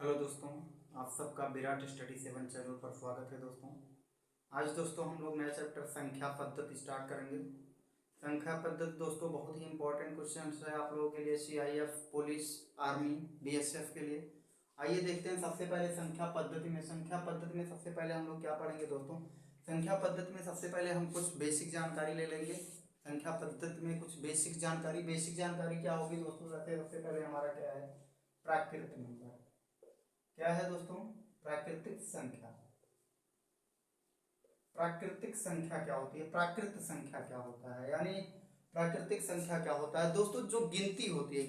Hello दोस्तों, आप सबका विराट स्टडी 7 चैनल पर स्वागत है। दोस्तों आज दोस्तों हम लोग नया चैप्टर संख्या पद्धति स्टार्ट करेंगे। संख्या पद्धति दोस्तों बहुत ही इंपॉर्टेंट क्वेश्चन है आप लोगों के लिए, सीआईएफ, पुलिस, आर्मी, बीएसएफ के लिए। आइए देखते हैं सबसे पहले संख्या पद्धति में सबसे पहले हम लोग क्या पढ़ेंगे दोस्तों। संख्या पद्धति में सबसे पहले हम कुछ बेसिक जानकारी ले लेंगे। संख्या पद्धति में कुछ बेसिक जानकारी क्या होगी दोस्तों। सबसे पहले हमारा क्या है, प्राकृतिक नंबर। क्या है दोस्तों, प्राकृतिक संख्या। प्राकृतिक संख्या क्या होती है, प्राकृत संख्या क्या होता है, यानी प्राकृतिक संख्या क्या होता है दोस्तों। जो गिनती होती है,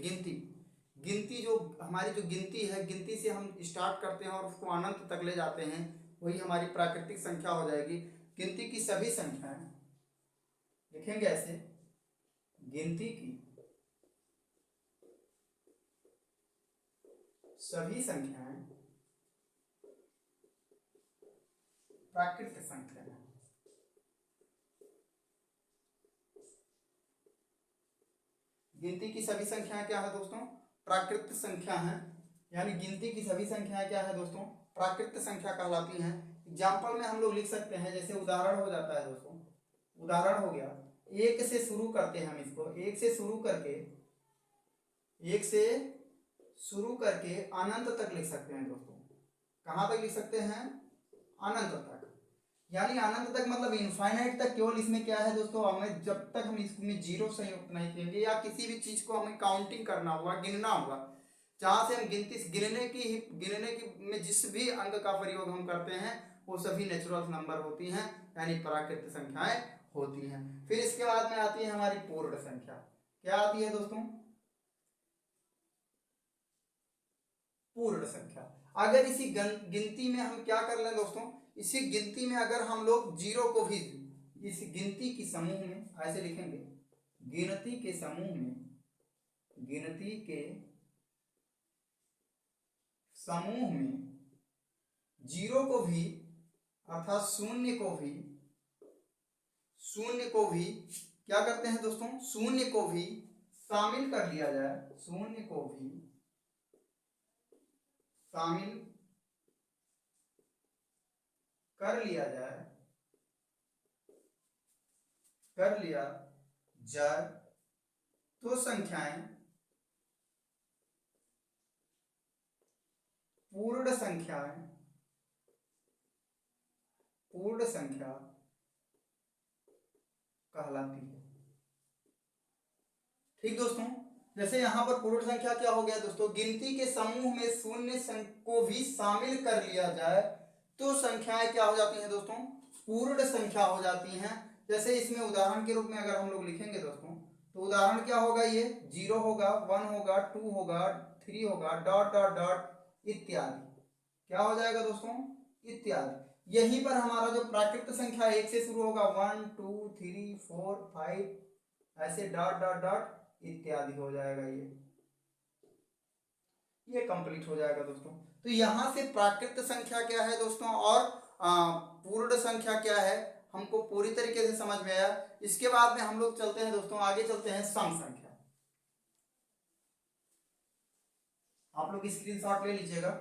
गिनती जो हमारी जो गिनती है, गिनती से हम स्टार्ट करते हैं और उसको अनंत तक ले जाते हैं, वही हमारी प्राकृतिक संख्या हो जाएगी। गिनती की सभी संख्याएं लिखेंगे ऐसे, गिनती की सभी संख्याएं प्राकृत संख्या है। गिनती की सभी संख्याएं क्या है दोस्तों, प्राकृत संख्या है। यानी गिनती की सभी संख्याएं क्या है दोस्तों, प्राकृत संख्या कहलाती हैं। एग्जाम्पल में हम लोग लिख सकते हैं, जैसे उदाहरण हो जाता है दोस्तों। उदाहरण हो गया, एक से शुरू करते हैं हम इसको, एक से शुरू करके अनंत तक लिख सकते हैं दोस्तों। कहाँ तक लिख सकते हैं, अनंत तक। यानी अनंत तक मतलब इनफाइनाइट तक। केवल इसमें क्या है दोस्तों, हमें जब तक हम इसमें जीरो संयुक्त नहीं करेंगे या किसी भी चीज को हमें काउंटिंग करना होगा, गिनना होगा, जहां से हम गिनने की में जिस भी अंक का प्रयोग हम करते हैं वो सभी नेचुरल नंबर होती हैं, यानी प्राकृत संख्याएं होती हैं। फिर इसके बाद में आती है हमारी पूर्ण संख्या। क्या आती है दोस्तों, पूर्ण संख्या। अगर इसी गिनती में हम क्या कर लें दोस्तों, इसी गिनती में अगर हम लोग जीरो को भी इस गिनती की समूह में ऐसे लिखेंगे, गिनती के समूह में जीरो को भी अर्थात शून्य को भी क्या करते हैं दोस्तों, शून्य को भी शामिल कर लिया जाए, शून्य को भी शामिल कर लिया जाए तो संख्याएं पूर्ण संख्या कहलाती है। ठीक दोस्तों, जैसे यहां पर पूर्ण संख्या क्या हो गया दोस्तों, गिनती के समूह में शून्य को भी शामिल कर लिया जाए तो संख्याएं क्या हो जाती हैं दोस्तों, पूर्ण संख्या हो जाती हैं। जैसे इसमें उदाहरण के रूप में अगर हम लोग लिखेंगे दोस्तों, तो उदाहरण क्या होगा, ये 0 होगा, 1 होगा, 2 होगा, 3 होगा, डॉट डॉट डॉट इत्यादि। क्या हो जाएगा दोस्तों, इत्यादि। यहीं पर हमारा जो प्राकृत संख्या 1 से शुरू होगा, 1 2 3 4 5 ऐसे डॉट डॉट डॉट इत्यादि हो जाएगा। ये कंप्लीट हो जाएगा दोस्तों। तो यहां से प्राकृत संख्या क्या है दोस्तों और पूर्ण संख्या क्या है हमको पूरी तरीके से समझ में आया। इसके बाद में हम लोग चलते हैं दोस्तों, आगे चलते हैं सम संख्या। आप लोग स्क्रीनशॉट ले लीजिएगा।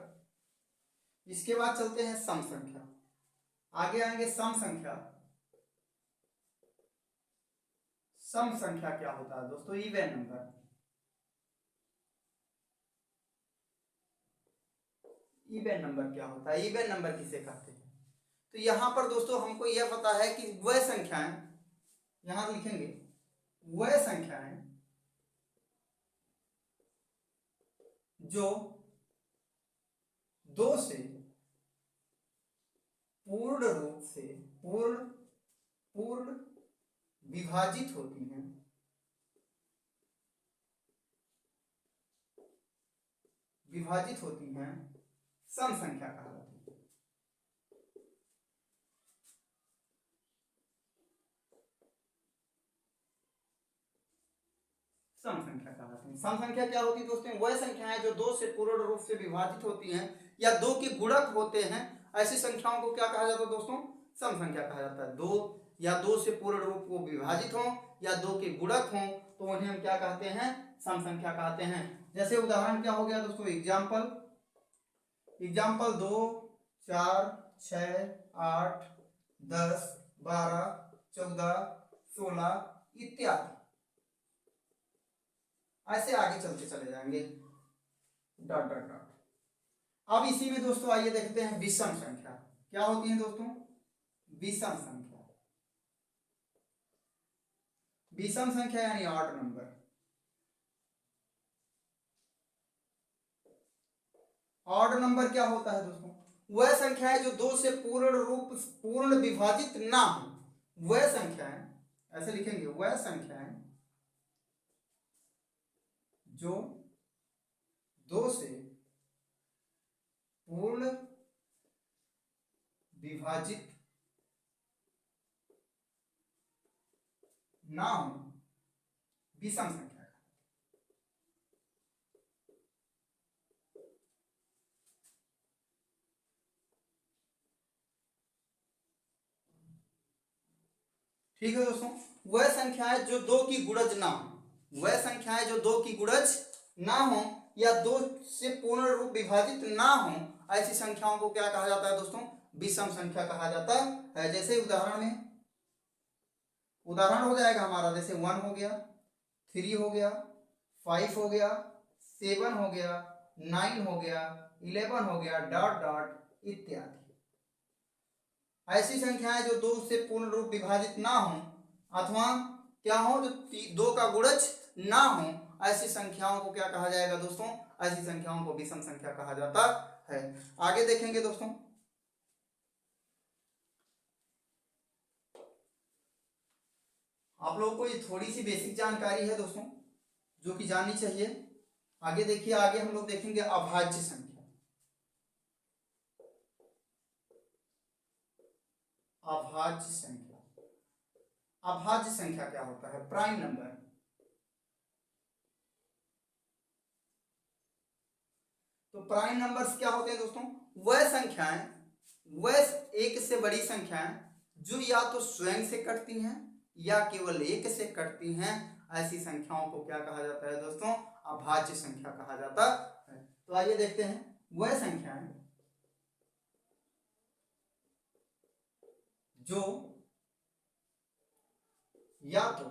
इसके बाद चलते हैं सम संख्या, आगे आएंगे सम संख्या। सम संख्या क्या होता है दोस्तों, इवन नंबर। इवन नंबर क्या होता है, इवन नंबर किसे कहते हैं। तो यहां पर दोस्तों हमको यह पता है कि वह संख्याएं, यहां लिखेंगे वह संख्याएं जो 2 से पूर्ण रूप से पूर्ण विभाजित होती हैं, सम संख्या कहलाती है। सम संख्या कहलाती है। सम संख्या क्या होती है दोस्तों, वह संख्याएं जो 2 से पूर्ण रूप से विभाजित होती हैं या 2 के गुणक होते हैं, ऐसी संख्याओं को क्या कहा जाता है दोस्तों, सम संख्या कहा जाता है। 2 या 2 से पूर्ण रूप को विभाजित हो या 2 के गुणक हो तो उन्हें हम क्या कहते हैं, सम संख्या कहते हैं। जैसे उदाहरण क्या हो गया दोस्तों, एग्जाम्पल एग्जाम्पल 2, 4, 6, 8, 10, 12, 14, 16 इत्यादि। ऐसे आगे चलते चले जाएंगे डॉट डॉट डॉट। अब इसी में दोस्तों आइए देखते हैं विषम संख्या क्या होती है दोस्तों। विषम संख्या, विषम संख्या यानी ऑड नंबर। ऑड नंबर क्या होता है दोस्तों, वह संख्या है जो 2 से पूर्ण विभाजित ना हो। वह संख्या है, ऐसे लिखेंगे, वह संख्या है जो 2 से पूर्ण विभाजित ना हो, विषम संख्या। ठीक है दोस्तों, वह संख्याएं जो 2 की गुणज ना हो। वह संख्याएं जो 2 की गुणज ना हो या 2 से पूर्ण रूप विभाजित ना हो, ऐसी संख्याओं को क्या कहा जाता है दोस्तों, विषम संख्या कहा जाता है। जैसे उदाहरण हो जाएगा हमारा, जैसे 1 हो गया, 3 हो गया, 5 हो गया, 7 हो गया, 9 हो गया, 11 हो गया, डॉट डॉट इत्यादि। ऐसी संख्याएं जो 2 से पूर्ण रूप विभाजित ना हो अथवा क्या हो, जो 2 का गुणज ना हो, ऐसी संख्याओं को क्या कहा जाएगा दोस्तों, ऐसी संख्याओं को विषम संख्या कहा जाता है। आगे देखेंगे दोस्तों, आप लोगों को ये थोड़ी सी बेसिक जानकारी है दोस्तों जो कि जाननी चाहिए। आगे देखिए, आगे हम लोग देखेंगे अभाज्य संख्या। अभाज्य संख्या, अभाज्य संख्या क्या होता है, प्राइम नंबर। तो प्राइम नंबर्स क्या होते हैं दोस्तों, वह संख्याएं, वह एक से बड़ी संख्याएं जो या तो स्वयं से कटती हैं या केवल एक से कटती हैं, ऐसी संख्याओं को क्या कहा जाता है दोस्तों, अभाज्य संख्या कहा जाता है। तो आइए देखते हैं, वह संख्याएं जो या तो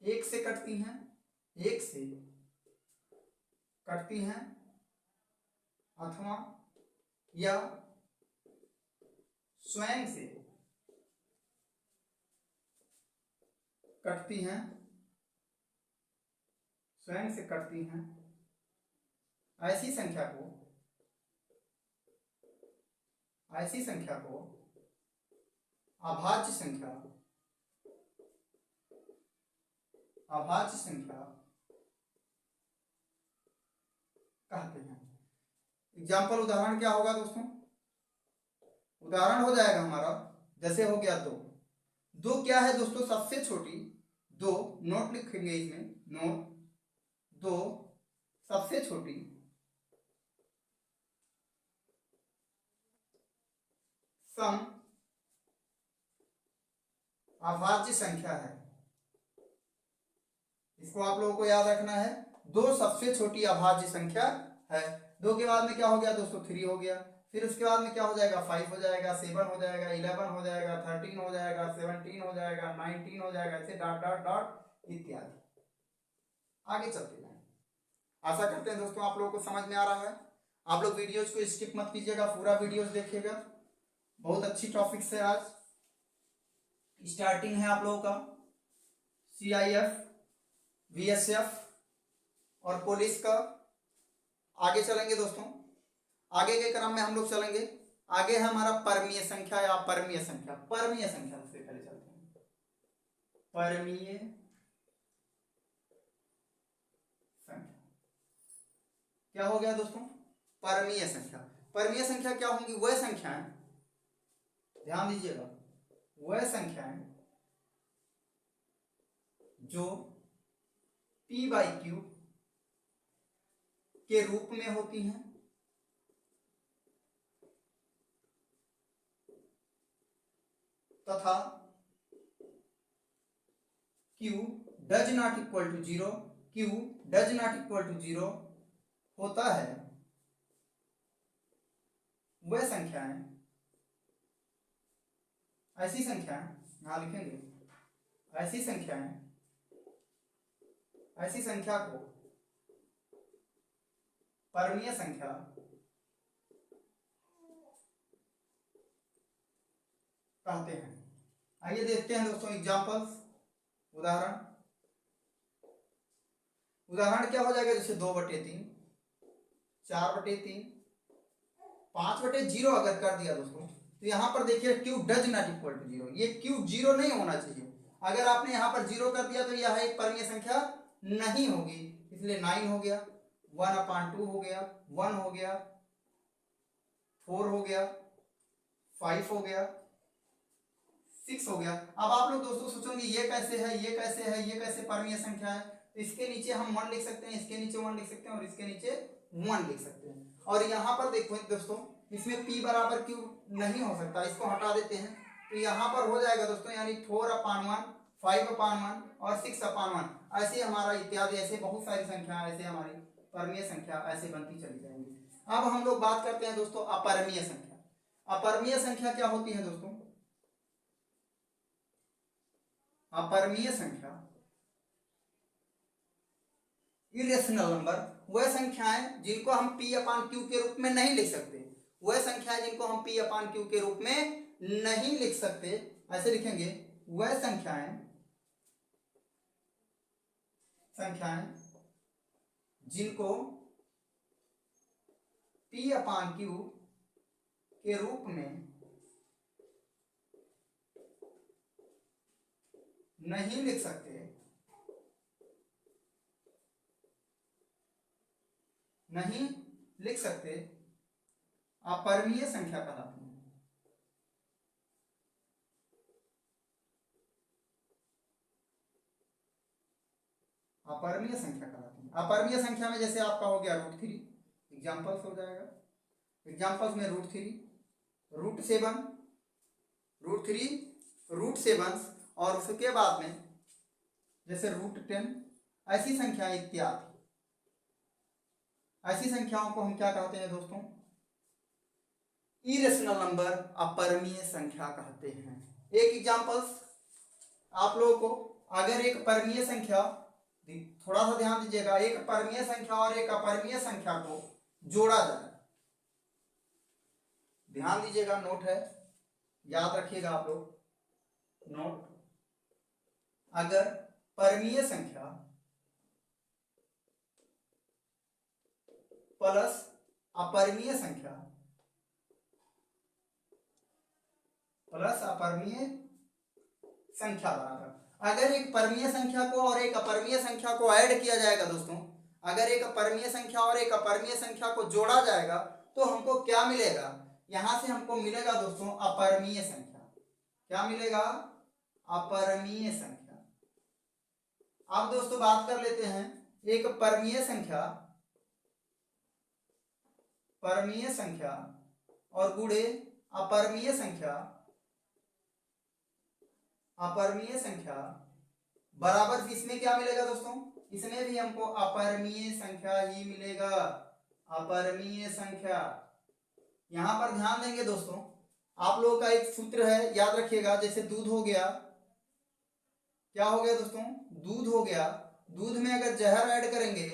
एक से कटती हैं, एक से कटती हैं अथवा या स्वयं से कटती हैं, स्वयं से कटती हैं, ऐसी संख्या को अभाज्य संख्या कहते हैं। एग्जाम्पल उदाहरण क्या होगा दोस्तों, उदाहरण हो जाएगा हमारा, जैसे हो गया 2 क्या है दोस्तों, सबसे छोटी 2, नोट लिखेंगे इसमें, नोट 2 सबसे छोटी सम अभाज्य संख्या है। इसको आप लोगों को याद रखना है, 2 सबसे छोटी अभाज्य संख्या है। 2 के बाद में क्या हो गया दोस्तों, 3 हो गया, फिर उसके बाद में क्या हो जाएगा, 5 हो जाएगा, 7 हो जाएगा, 11 हो जाएगा, 13 हो जाएगा, 17 हो जाएगा, 19 हो जाएगा, ऐसे डॉट डॉट डॉट इत्यादि। आगे चलते जाएं। आशा करते हैं दोस्तों आप लोगों को समझ में आ रहा है। आप लोग वीडियोज को स्किप मत कीजिएगा, पूरा वीडियोज देखिएगा, बहुत अच्छी टॉपिक्स है। आज स्टार्टिंग है आप लोगों का CIF, VSF और पुलिस का। आगे चलेंगे दोस्तों, आगे के क्रम में हम लोग चलेंगे। आगे है हमारा परमीय संख्या या अपरमीय संख्या। परमीय संख्या से पहले चलते हैं, परमीय संख्या क्या हो गया दोस्तों, परमीय संख्या। परमीय संख्या क्या होंगी, वह संख्याएं, ध्यान दीजिएगा, वह संख्याएं जो p/q के रूप में होती हैं तथा q does not equal to 0, q does not equal to 0 होता है वह संख्याएं, ऐसी संख्याएं, यहां लिखेंगे ऐसी संख्याएं, ऐसी संख्या को परमीय संख्या कहते हैं। आइए देखते हैं दोस्तों एग्जांपल्स, उदाहरण। उदाहरण क्या हो जाएगा, जैसे 2/3, 4/3, 5/0 अगर कर दिया दोस्तों, तो यहाँ पर देखिए Q does not equal to 0, ये क्यू 0 नहीं होना चाहिए। अगर आपने यहाँ पर 0 कर दिया तो यह एक परमीय संख्या नहीं होगी, इसलिए 9 हो गया, 1/2 हो गया, 1 हो गया, 4 हो गया, 5 हो गया, 6 हो गया। अब आप लोग दोस्तों सोचोगे ये कैसे है, ये कैसे है, ये कैसे परमीय संख्या है। तो इसके नीचे हम 1 लिख सकते हैं, इसके नीचे 1 लिख सकते हैं और इसके नीचे 1 लिख सकते हैं। और यहाँ पर देखो दोस्तों, इसमें p बराबर q नहीं हो सकता, इसको हटा देते हैं। तो यहाँ पर हो जाएगा दोस्तों, यानी 4/1, 5/1 और 6/1, ऐसे हमारा इत्यादि, ऐसे बहुत सारी संख्या, ऐसे हमारी परमीय संख्या ऐसे बनती चली जाएंगी। अब हम लोग बात करते हैं दोस्तों अपरमीय संख्या। अपरमीय संख्या क्या होती है दोस्तों? अपरमीय संख्या, इरेशनल नंबर, वह संख्याएं जिनको हम p/q के रूप में नहीं लिख सकते, वह संख्याएं जिनको हम p/q के रूप में नहीं लिख सकते, ऐसे लिखेंगे, वह संख्याएं जिनको p/q के रूप में नहीं लिख सकते, अपरमीय संख्या कहलाती है। अपरमीय संख्या कहलाती है। अपरमीय संख्या में जैसे आपका हो गया √3, एग्जाम्पल्स हो जाएगा। एग्जाम्पल्स में √3, √7, √3, √7 और उसके बाद में जैसे √10, ऐसी संख्याएं इत्यादि। ऐसी संख्याओं को हम क्या कहते हैं दोस्तों? इरेशनल नंबर, अपरमीय संख्या कहते हैं। एक एग्जांपल्स आप लोगों को, अगर एक परमीय संख्या, थोड़ा सा ध्यान दीजिएगा, एक परमीय संख्या और एक अपरमीय संख्या को जोड़ा जाए, ध्यान दीजिएगा, नोट है, याद रखिएगा आप लोग नोट। अगर परमीय संख्या प्लस अपरमीय संख्या बराबर, अगर एक परमीय संख्या को और एक अपरमीय संख्या को ऐड किया जाएगा दोस्तों, अगर एक परमीय संख्या और एक अपरमीय संख्या को जोड़ा जाएगा तो हमको क्या मिलेगा? यहां से हमको मिलेगा दोस्तों अपरमीय संख्या। क्या मिलेगा? अपरमीय संख्या। अब दोस्तों बात कर लेते हैं एक परमीय संख्या और गुणे अपरमीय संख्या बराबर, इसमें क्या मिलेगा दोस्तों? इसमें भी हमको अपरमीय संख्या ही मिलेगा, अपरमीय संख्या। यहां पर ध्यान देंगे दोस्तों, आप लोगों का एक सूत्र है, याद रखिएगा, जैसे दूध हो गया, क्या हो गया दोस्तों? दूध हो गया। दूध में अगर जहर ऐड करेंगे,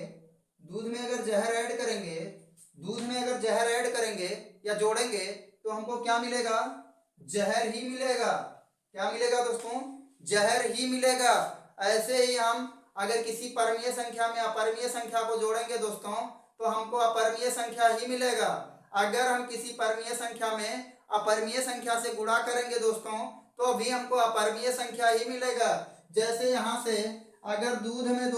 या जोड़ेंगे तो हमको क्या मिलेगा? जहर ही मिलेगा। क्या मिलेगा दोस्तों? जहर ही मिलेगा। ऐसे ही हम अगर किसी परमीय संख्या में अपरमीय संख्या को जोड़ेंगे दोस्तों, तो हमको अपरमीय संख्या ही मिलेगा। अगर हम किसी परमीय संख्या में अपरमीय संख्या से गुणा करेंगे दोस्तों, तो भी हमको अपरमीय संख्या ही मिलेगा। जैसे यहाँ से अगर दूध में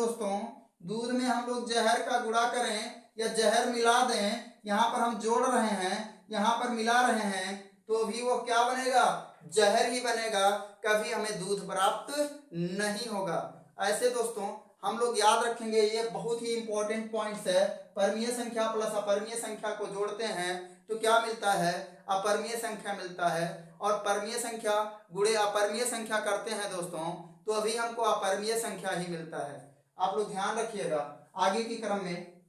हम लोग जहर का गुणा करें या जहर मिला दें, यहाँ पर हम जोड़ रहे हैं, यहाँ पर मिला रहे हैं, तो भी वो क्या बनेगा? जहर ही बनेगा, कभी हमें दूध प्राप्त नहीं होगा। ऐसे दोस्तों हम लोग याद रखेंगे, ये बहुत ही इंपॉर्टेंट पॉइंट्स है। परमीय संख्या प्लस अपरमीय संख्या को जोड़ते हैं तो क्या मिलता है? अपरमीय संख्या मिलता है। और परमीय संख्या गुणे अपरमीय संख्या करते हैं दोस्तों, तो अभी हमको अपरमीय संख्या ही मिलता है। आप लोग ध्यान रखिएगा आगे के क्रम में।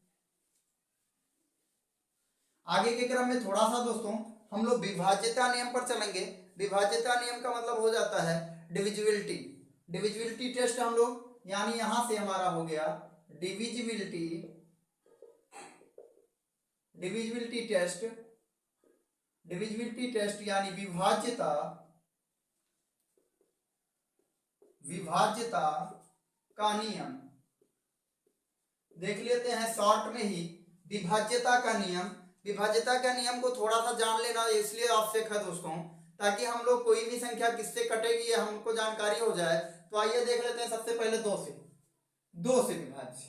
आगे के क्रम में थोड़ा सा दोस्तों हम लोग विभाज्यता नियम पर चलेंगे। विभाज्यता नियम का मतलब हो जाता है डिविजिबिलिटी। डिविजिबिलिटी टेस्ट हम लोग, यानी यहां से हमारा हो गया divisibility, divisibility test, divisibility test यानी विभाज्यता, विभाज्यता का नियम देख लेते हैं शॉर्ट में ही। विभाज्यता का नियम, विभाज्यता का नियम को थोड़ा सा जान लेना इसलिए आवश्यक है दोस्तों, ताकि हम लोग कोई भी संख्या किससे कटेगी हमको जानकारी हो जाए। तो आइए देख लेते हैं सबसे पहले दो से विभाज्य,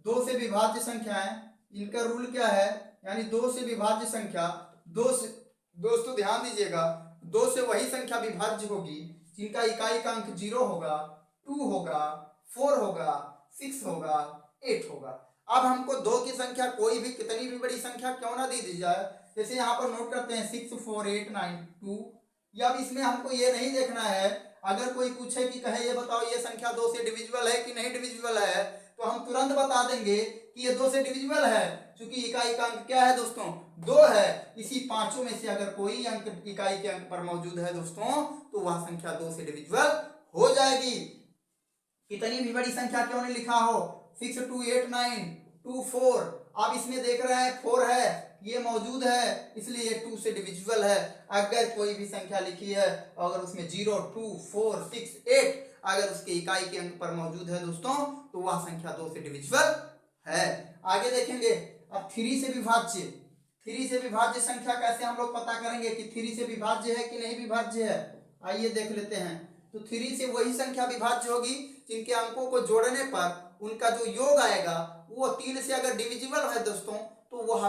दो से विभाज्य संख्याएं, इनका रूल क्या है, यानी दो से विभाज्य संख्या, दो से, दोस्तों ध्यान दीजिएगा, दो से वही संख्या विभाज्य होगी जिनका इकाई का अंक 0 होगा, 2 होगा, 4 होगा, 6 होगा, 8 होगा। अब हमको दो की संख्या कोई भी कितनी भी बड़ी संख्या क्यों ना दी जाए, जैसे यहाँ पर नोट करते हैं 6, 4, 8, 9, 2। या अब इसमें हमको ये नहीं देखना है, अगर कोई पूछे कि कहे ये बताओ ये संख्या 2 से डिविजिबल है कि नहीं डिविजिबल है, तो हम तुरंत बता देंगे कि ये 2 से डिविजिबल है, क्योंकि इकाई का अंक क्या है दोस्तों, 2 है। इसी पांचों में से अगर कोई अंक इकाई के अंक पर मौजूद है दोस्तों, तो वह संख्या 2 से डिविजिबल हो जाएगी। कितनी भी बड़ी संख्या क्यों नहीं लिखा हो, 6, 2, 8, 9, 2, 4। आप इसमें देख रहे हैं 4 है, ये मौजूद है, इसलिए ये 2 से डिविजिबल है। अगर कोई भी संख्या लिखी है अगर उसमें 0, 2, 4, 6, 8 अगर उसके इकाई के अंक पर मौजूद है दोस्तों, तो वह संख्या 2 से डिविजिबल है। आगे देखेंगे अब 3 से विभाज्य, 3 से विभाज्य संख्या कैसे हम लोग पता करेंगे कि 3 से विभाज्य है कि नहीं विभाज्य है। आइए देख लेते हैं। तो 3 से वही संख्या विभाज्य होगी जिनके अंकों को जोड़ने पर उनका जो योग आएगा वो 3 से अगर डिविजिबल है दोस्तों, तो वह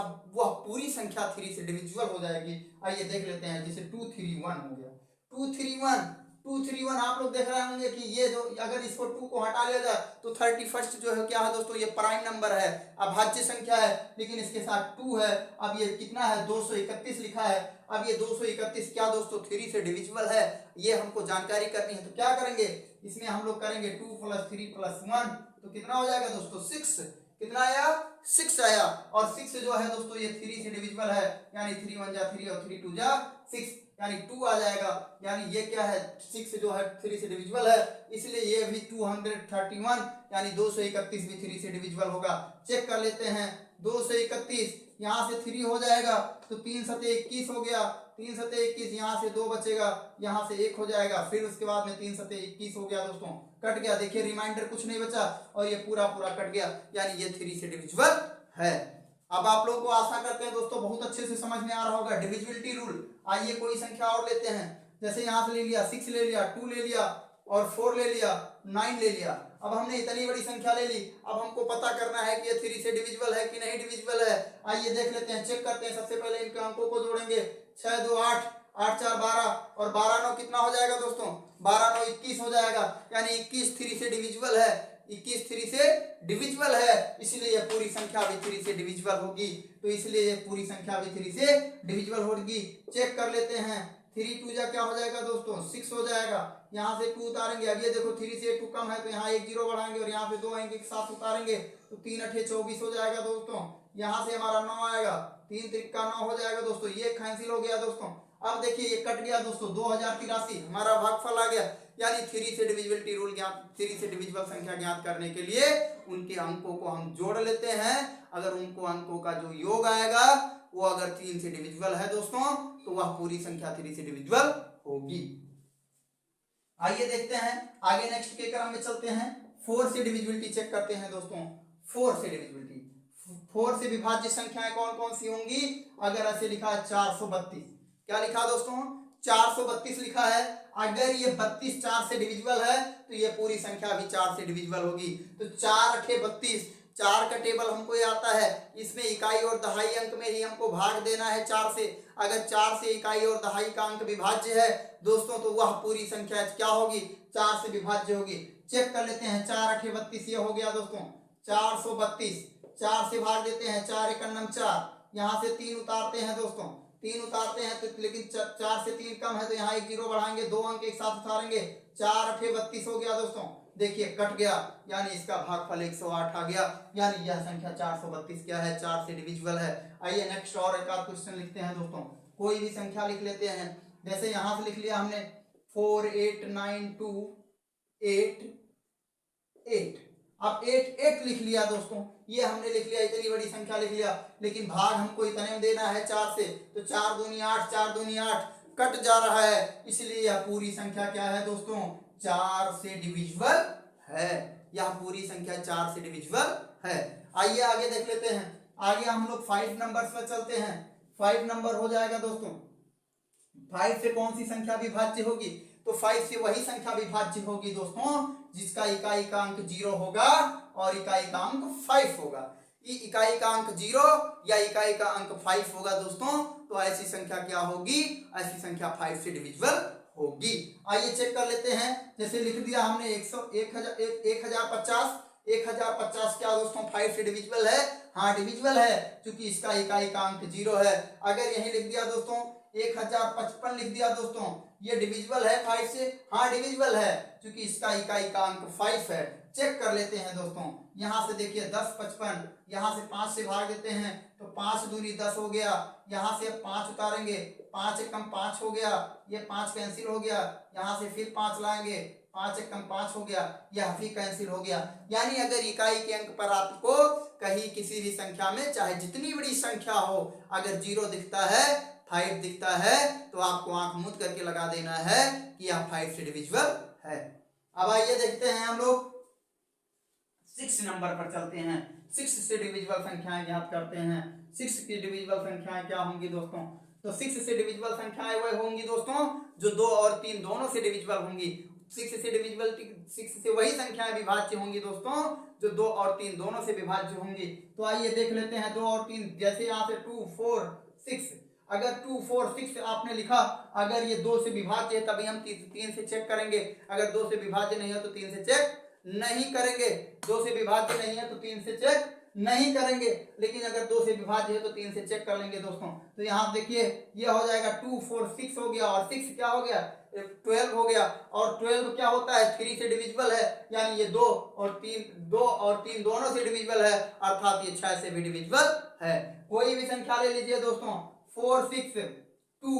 पूरी संख्या 3 से डिविजिबल हो जाएगी। आइए देख लेते हैं, जैसे 2, 3, 1 हो गया, 2, 3, 1, 2, 3, 1। आप लोग देख रहे होंगे कि ये जो अगर इसको 2 को हटा लिया जाए तो 31 जो है क्या है दोस्तों, ये प्राइम नंबर है, अभाज्य संख्या है, लेकिन इसके साथ 2 है। अब ये कितना है, 231 लिखा है। अब ये 231 क्या दोस्तों 3 से डिविजिबल है, ये हमको जानकारी करनी है। तो क्या करेंगे, इसमें हम लोग करेंगे 2 + 3 + 1, तो कितना हो जाएगा दोस्तों 6। कितना आया, 6 आया। और 6 जो है दोस्तों ये 3 से डिविजिबल है, यानी 3 × 1 = 3 और 3 × 2 = 6, यानी 2 आ जाएगा। यानी ये क्या है, 6 जो है 3 से डिविजिबल है, इसलिए ये भी 231 यानी 231 भी 3 से डिविजिबल होगा। चेक कर लेते हैं, 231 यहाँ से 3 हो जाएगा, तो 3 × 7 = 21 हो गया, 3 × 7 = 21, यहाँ से 2 बचेगा, यहाँ से 1 हो जाएगा, फिर उसके बाद में 3 × 7 = 21 हो गया दोस्तों, कट गया। देखिए रिमाइंडर कुछ नहीं बचा और ये पूरा कट गया, यानी ये 3 से डिविजिबल है। अब आप लोगों को आशा करते हैं दोस्तों बहुत अच्छे से समझ में आ रहा होगा डिविजिबिलिटी रूल। आइए कोई संख्या और लेते हैं, जैसे यहाँ से ले लिया 6 ले लिया, 2 ले लिया और 4 ले लिया, 9 ले लिया। अब हमने इतनी बड़ी संख्या ले ली, अब हमको पता करना है कि ये 3 से डिविजिबल है कि नहीं डिविजिबल है। आइए देख लेते हैं, चेक करते हैं। सबसे पहले इनके अंकों को जोड़ेंगे, 6, 2, 8, 8, 4, 12 और 12, 9 कितना हो जाएगा दोस्तों, 12, 9 = 21 हो जाएगा, यानी 21 3 से डिविजिबल है, 21 3 से डिविजिबल है, इसलिए ये पूरी संख्या भी 3 से डिविजिबल होगी। तो इसलिए ये पूरी संख्या भी 3 से डिविजिबल होगी। चेक कर लेते हैं, 3 × 2 = क्या हो जाएगा दोस्तों, 6 हो जाएगा। यहाँ से 2 उतारेंगे, अब ये देखो 3 से 2 कम है, तो यहाँ 1 0 बढ़ाएंगे और यहाँ पे 2 अंक एक साथ उतारेंगे, तो 3 × 8 = 24 हो जाएगा दोस्तों। यहाँ से हमारा 9 आएगा, 3 × 3 = 9 हो जाएगा दोस्तों, ये कैंसिल हो गया दोस्तों। अब देखिए ये कट गया दोस्तों, 2083 हमारा भागफल आ गया। यानी 3 से डिविजिबिलिटी रूल ज्ञात, 3 से डिविजिबल संख्या ज्ञात करने के लिए उनके अंकों को हम जोड़ लेते हैं। अगर उनको अंकों का जो योग आएगा वो अगर 3 से डिविजिबल है दोस्तों, तो वह पूरी संख्या 3 से डिविजिबल होगी। आइए देखते हैं आगे, नेक्स्ट के क्रम में चलते हैं। 4 से डिविजिबिलिटी चेक करते हैं दोस्तों। 4 से डिविजिबिलिटी, 4 से विभाज्य संख्याएं कौन कौन सी होंगी। अगर ऐसे लिखा है 432, क्या लिखा दोस्तों, 432 लिखा है। अगर ये 32 4 से डिविजिबल है तो ये पूरी संख्या भी 4 से डिविजिबल होगी। तो 4 × 8 = 32, 4 का टेबल हमको ये आता है, इसमें इकाई और दहाई अंक में ही हमको भाग देना है 4 से। अगर 4 से इकाई और दहाई का अंक विभाज्य है दोस्तों, तो वह पूरी संख्या क्या होगी, 4 से विभाज्य होगी। चेक कर लेते हैं, 4 × 8 = 32, ये हो गया दोस्तों 432। 4 से भाग देते हैं, 4 × 1 = 4, यहाँ से 3 उतारते हैं दोस्तों, 3 उतारते हैं तो, लेकिन 4 से 3 कम है, तो यहाँ 1 0 बढ़ाएंगे, 2 अंक एक साथ उतारेंगे, 4 × 8 = 32 हो गया दोस्तों। देखिए कट गया, यानी इसका भागफल 108 आ गया, यानी यह संख्या 432 क्या है, 4 से डिविजिबल है। आइए नेक्स्ट और एक आध क्वेश्चन लिखते हैं दोस्तों। कोई भी संख्या लिख लेते हैं, जैसे यहां से लिख लिया हमने 4 8 9 2 8 8। अब 8 8 लिख लिया दोस्तों, ये हमने लिख लिया, इतनी बड़ी संख्या लिख लिया, लेकिन भाग हमको इतने में देना है 4 से, तो 4 दूनी 8, 4 दूनी 8 कट जा रहा है, इसलिए यह पूरी संख्या क्या है दोस्तों, 4 से डिविजिबल है। यह पूरी संख्या 4 से डिविजिबल है। आइए आगे देख लेते हैं। आगे हम लोग 5 नंबर पर चलते हैं। 5 नंबर हो जाएगा दोस्तों, 5 से कौन सी संख्या विभाज्य होगी, तो 5 से वही संख्या विभाज्य होगी दोस्तों जिसका इकाई का अंक 0 होगा और इकाई का अंक 5 होगा। इकाई का अंक 0 या इकाई का अंक 5 होगा दोस्तों, तो ऐसी संख्या क्या होगी, ऐसी संख्या 5 से डिविजिबल होगी। आइए चेक कर लेते हैं। जैसे लिख दिया हमने 1050 क्या दोस्तों 5 से डिविजिबल है, हाँ डिविजिबल है, क्योंकि इसका इकाई का अंक 0 है। अगर यही लिख दिया दोस्तों 1055 लिख दिया दोस्तों, ये डिविजिबल है 5 से, हाँ डिविजिबल है, क्योंकि इसका इकाई का अंक 5 है। चेक कर लेते हैं दोस्तों, यहां से देखिए 10 55, यहां से 5 से भाग देते हैं तो 5 दूनी 10 हो गया, यहां से 5 उतारेंगे, 5 एक कम 5 हो गया, ये 5 कैंसिल हो गया, यहां से फिर 5 लाएंगे, 5 एक कम 5 हो गया, यह भी कैंसिल हो गया। यानी अगर इकाई के अंक पर आपको कहीं किसी भी संख्या में चाहे जितनी बड़ी संख्या हो, अगर 0 दिखता है 5 दिखता है, तो आपको आंख मूंद करके लगा देना है कि यह 5 से डिविजिबल है। अब आइए देखते हैं हम लोग 6 नंबर पर चलते हैं। 6 से डिविजिबल संख्याएं ज्ञात करते हैं। 6 की डिविजिबल संख्याएं क्या होंगी दोस्तों, तो 6 से डिविजिबल संख्याएं वह होंगी दोस्तों जो 2 और 3 दोनों से डिविजिबल होंगी। 6 से डिविजिबल 6 से वही संख्याएं विभाज्य होंगी दोस्तों जो 2 और 3 दोनों से विभाज्य होंगी। तो आइए देख लेते हैं 2 और 3, जैसे यहाँ से 2 4 6, अगर 2 4 6 आपने लिखा, अगर ये 2 से विभाज्य है तभी हम 3 से चेक करेंगे, अगर 2 से विभाज्य नहीं है तो 3 से चेक नहीं करेंगे। 2 से विभाज्य नहीं है तो 3 से चेक नहीं करेंगे, लेकिन अगर 2 से विभाज्य है तो 3 से चेक कर लेंगे दोस्तों। तो यहाँ देखिए ये हो जाएगा 2 4 6 हो गया, और 6 क्या हो गया 12 हो गया, और 12 क्या होता है 3 से डिविजिबल है, यानी ये 2 और 3 दोनों से डिविजिबल है, अर्थात ये 6 से भी डिविजिबल है। कोई भी संख्या ले लीजिए दोस्तों, 4 6 2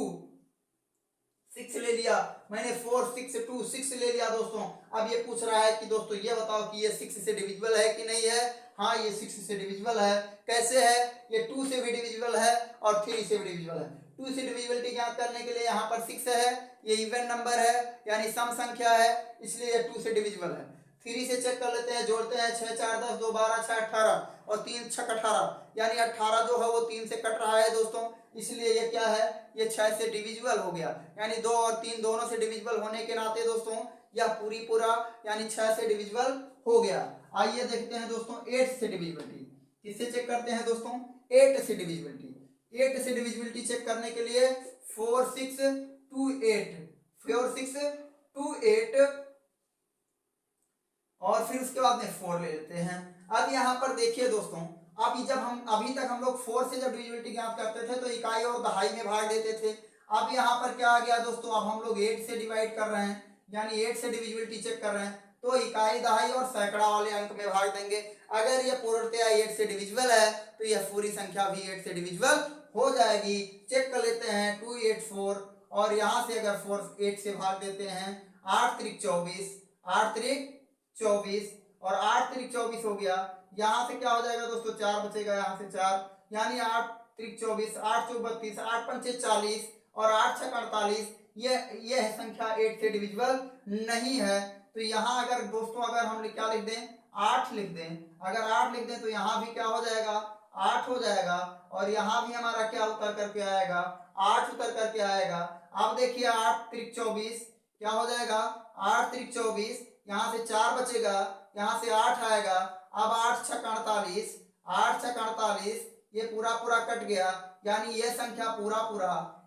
6 ले लिया मैंने, 4 6 2 6 ले लिया दोस्तों। अब ये पूछ रहा है कि दोस्तों ये बताओ कि ये 6 से डिविजिबल है कि नहीं है, हाँ ये 6 से डिविजिबल है। कैसे है, ये 2 से भी डिविजिबल है और 3 से भी डिविजिबल है। 2 से डिविजिबिलिटी ज्ञात करने के लिए यहाँ पर 6 है, ये इवन नंबर है यानी सम संख्या है, इसलिए ये 2 से डिविजिबल है। 3 से चेक कर लेते हैं, जोड़ते हैं 6 4 10 2 12 6 18 और 3 6 18, यानी 18 जो है वो 3 से कट रहा है दोस्तों, इसलिए ये क्या है, ये 6 से डिविजिबल हो गया। यानी 2 और 3 दोनों से डिविजिबल होने के नाते दोस्तों यह पूरा यानी 6 से डिविजिबल हो गया। आइए देखते हैं दोस्तों 8 से डिविजिबिलिटी, किससे चेक करते हैं दोस्तों, 8 से डिविजिबिलिटी। 8 से डिविजिबिलिटी चेक करने के लिए 4 6 2 8 4 6 2 8 और फिर उसके बाद में 4 ले लेते हैं। अब यहाँ पर देखिए दोस्तों, अभी तक हम लोग 4 से जब डिविजिबिलिटी ज्ञात करते थे तो इकाई और दहाई में भाग देते थे। अब यहाँ पर क्या आ गया दोस्तों, अब हम लोग 8 से डिवाइड कर रहे हैं, यानी 8 से डिविजिबिलिटी चेक कर रहे हैं, तो इकाई दहाई और सैकड़ा वाले अंक में भाग देंगे। अगर यह पूर्णतया 8 से डिविजिबल है तो यह पूरी संख्या भी 8 से डिविजिबल हो जाएगी। चेक कर लेते हैं 2 8 4, और यहाँ से अगर 4 8 से भाग देते हैं, 8 3 24 8 3 24 और 8 3 24 हो गया। यहाँ से क्या हो जाएगा दोस्तों, 4 बचेगा, यहाँ से 4, यानी 8 3 24 8 4 32 8 5 40 और 8 6 48, ये संख्या 8 से डिविजिबल नहीं है। तो यहाँ अगर दोस्तों अगर हम क्या लिख दें, 8 लिख दें, अगर 8 लिख दें तो यहाँ भी क्या हो जाएगा, 8 हो जाएगा, और यहाँ भी हमारा क्या उतर करके आएगा, 8 उतर करके आएगा। अब देखिए 8 3 24 क्या हो जाएगा, 8 3 24, यहाँ से 4 बचेगा, यहाँ से 8 आएगा। अब 8 6 48 8 6 48, ये पूरा कट गया, यानी ये संख्या पूरा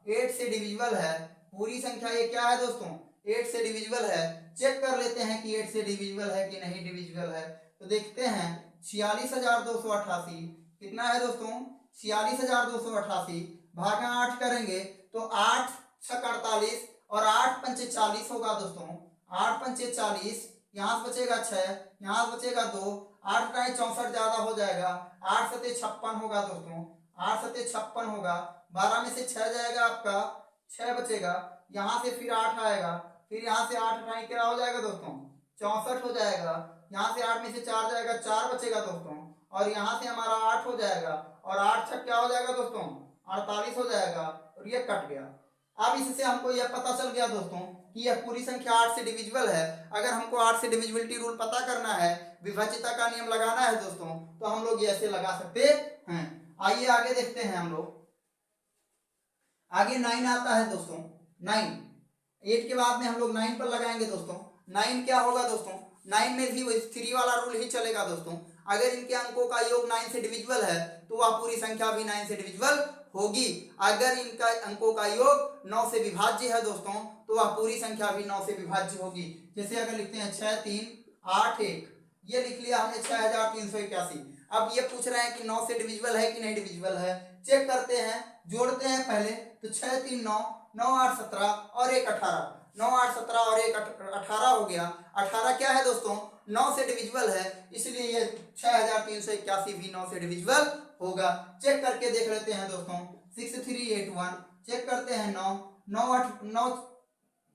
8 से डिविजिबल है। पूरी संख्या ये क्या है दोस्तों, 8 से डिविजिबल है। चेक कर लेते हैं कि 8 से डिविजिबल है कि नहीं डिविजिबल है। तो देखते हैं 46,288 कितना है दोस्तों, 46,288 भागा 8 करेंगे तो 8 6 48 और 8 5 40 होगा दोस्तों, 8 5 40 यहाँ से बचेगा 6, यहाँ से बचेगा 2, 8 टाइम 64 ज्यादा हो जाएगा, 8 सते 56 होगा दोस्तों, 8 सते 56 होगा, 12 में से 6 जाएगा आपका, 6 बचेगा, यहाँ से फिर 8 आएगा, फिर यहाँ से 8 टाइम क्या हो जाएगा दोस्तों, 64 हो जाएगा, यहाँ से 8 में से 4 जाएगा, 4 बचेगा दोस्तों, और यहाँ से हमारा 8 हो जाएगा, और 8 छक क्या हो जाएगा दोस्तों, 48 हो जाएगा, और ये कट गया। अब इससे हमको यह पता चल गया दोस्तों कि यह पूरी संख्या 8 से डिविजिबल है। अगर हमको 8 से डिविजिबिलिटी रूल पता करना है, विभाज्यता का नियम लगाना है दोस्तों, तो हम लोग ये ऐसे लगा सकते हैं। आइए आगे देखते हैं हम लोग। आगे 9 आता है दोस्तों, 9, 8 के बाद में हम लोग 9 पर लगाएंगे दोस्तों। 9 क्या होगा दोस्तों, 9 में भी वही 3 वाला रूल ही चलेगा दोस्तों। अगर इनके अंकों का योग 9 से डिविजिबल है तो वह पूरी संख्या भी 9 से डिविजिबल होगी। अगर इनका अंकों का योग 9 से विभाज्य है दोस्तों तो वह पूरी संख्या भी 9 से विभाज्य होगी। जैसे अगर लिखते हैं 6 3 8 1, ये लिख लिया हमने 6381। अब ये पूछ रहे हैं कि 9 से डिविजिबल है कि नहीं डिविजिबल है। चेक करते हैं, जोड़ते हैं पहले, तो 6 3 9, 9 8 17 और 1 18, 9 8 17 और 1 18 हो गया। 18 क्या है दोस्तों, 9 से डिविजिबल है, इसलिए ये 6381 भी 9 से डिविजिबल होगा। चेक करके देख लेते हैं दोस्तों। 6381 चेक करते हैं, 9 9 8 9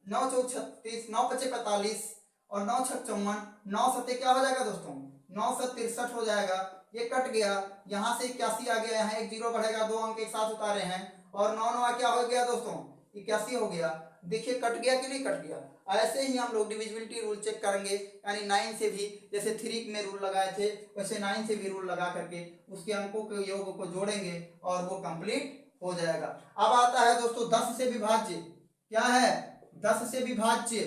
9 4 36, 9 5 45 और 9 6 54, 9 7 क्या हो जाएगा दोस्तों, 9 7 63 हो जाएगा। ये कट गया, यहाँ से 81 आ गया, यहाँ एक जीरो बढ़ेगा, 2 अंक एक साथ उतारे हैं, और 9 9 क्या हो गया दोस्तों, 81 हो गया। देखिए कट गया कि नहीं कट गया। ऐसे ही हम लोग डिविजिबिलिटी रूल चेक करेंगे, यानी 9 से भी, जैसे 3 में रूल लगाए थे वैसे 9 से भी रूल लगा करके उसके अंकों के योग को जोड़ेंगे और वो कंप्लीट हो जाएगा। अब आता है दोस्तों 10 से विभाज्य। क्या है, 10 से विभाज्य।